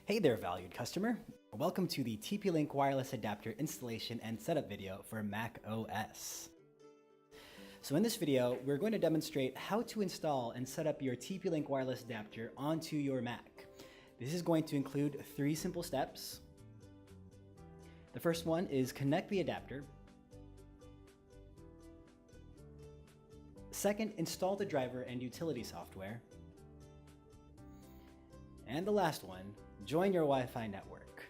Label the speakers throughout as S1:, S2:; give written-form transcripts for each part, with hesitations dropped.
S1: Hey there, valued customer. Welcome to the TP-Link wireless adapter installation and setup video for Mac OS. So in this video, we're going to demonstrate how to install and set up your TP-Link wireless adapter onto your Mac. This is going to include 3 simple steps. The first one is connect the adapter. Second, install the driver and utility software. And the last one, join your Wi-Fi network.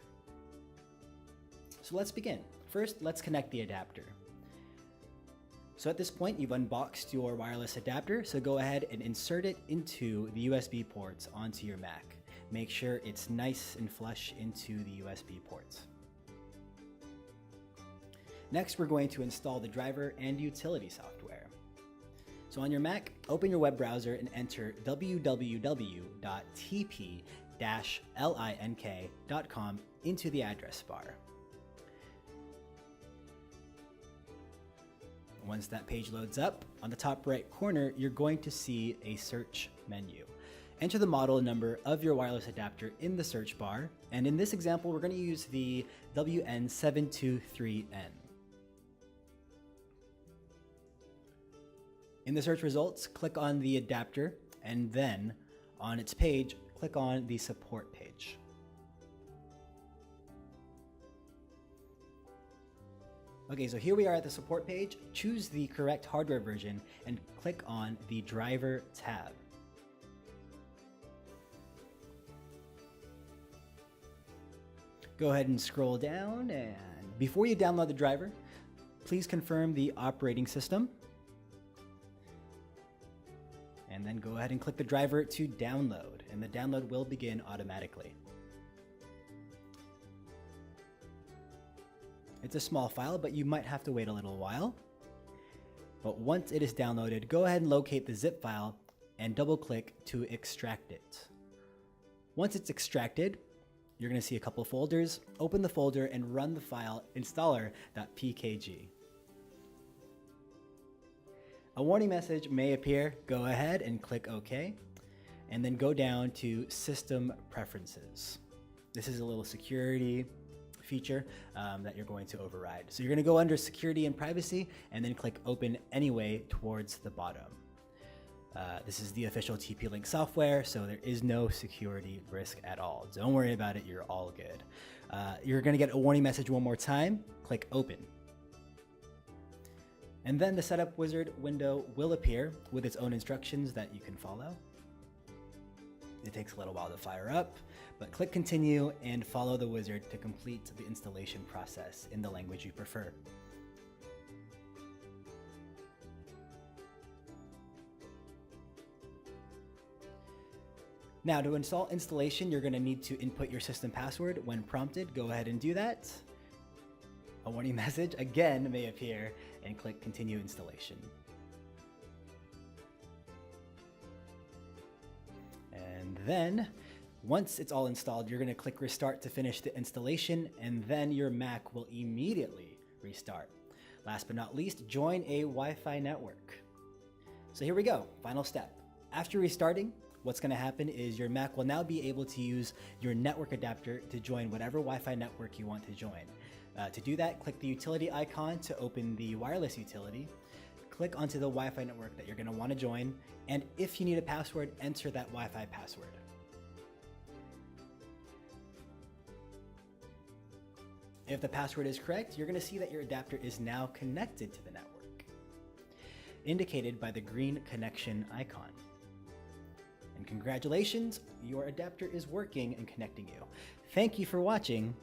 S1: So let's begin. First, let's connect the adapter. So at this point, you've unboxed your wireless adapter, so go ahead and insert it into the USB ports onto your Mac. Make sure it's nice and flush into the USB ports. Next, we're going to install the driver and utility software. So on your Mac, open your web browser and enter www.tp-link.com into the address bar. Once that page loads up, on the top right corner, you're going to see a search menu. Enter the model number of your wireless adapter in the search bar, and in this example, we're going to use the WN723N. In the search results, click on the adapter, and then on its page, click on the support page. Okay, so here we are at the support page. Choose the correct hardware version and click on the driver tab. Go ahead and scroll down, and before you download the driver, please confirm the operating system. And then go ahead and click the driver to download, and the download will begin automatically. It's a small file, but you might have to wait a little while. But once it is downloaded, go ahead and locate the zip file and double click to extract it. Once it's extracted, you're going to see a couple of folders. Open the folder and run the file installer.pkg. A warning message may appear. Go ahead and click OK, and then go down to System Preferences. This is a little security feature that you're going to override. So you're going to go under Security and Privacy, and then click Open Anyway towards the bottom. This is the official TP-Link software, so there is no security risk at all. Don't worry about it, you're all good. You're going to get a warning message one more time. Click Open. And then the setup wizard window will appear with its own instructions that you can follow. It takes a little while to fire up, but click continue and follow the wizard to complete the installation process in the language you prefer. Now, to install installation, you're going to need to input your system password. When prompted, go ahead and do that. A warning message again may appear, and click Continue Installation. And then, once it's all installed, you're going to click Restart to finish the installation, and then your Mac will immediately restart. Last but not least, join a Wi-Fi network. So here we go, final step. After restarting, what's going to happen is your Mac will now be able to use your network adapter to join whatever Wi-Fi network you want to join. To do that, click the utility icon to open the wireless utility. Click onto the Wi-Fi network that you're going to want to join, and if you need a password, enter that Wi-Fi password. If the password is correct, you're going to see that your adapter is now connected to the network, indicated by the green connection icon. And congratulations, your adapter is working and connecting you. Thank you for watching.